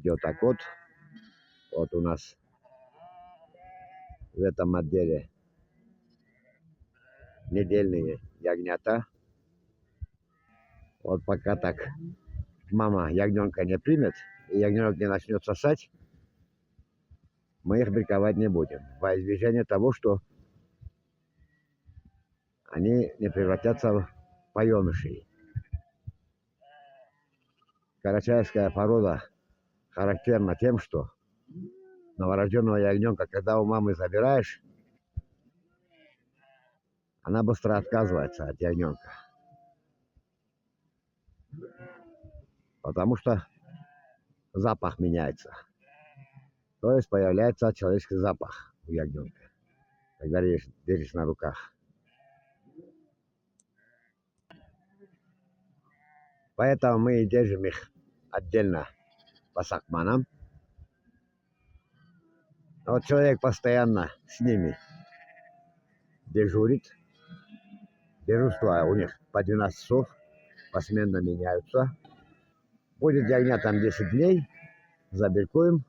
идет так вот у нас в этом отделе недельные ягнята. Вот пока так мама ягненка не примет, и ягненок не начнет сосать, мы их бриковать не будем. Во избежание того, что они не превратятся в поемышей. Карачаевская порода характерна тем, что новорожденного ягненка, когда у мамы забираешь, она быстро отказывается от ягненка. Потому что запах меняется. То есть появляется человеческий запах у ягненка, когда держишь на руках. Поэтому мы и держим их отдельно по сакманам. Вот человек постоянно с ними дежурит. Дежурства у них по 12 часов, посменно меняются. Будет ягнятам 10 дней, забиркуем,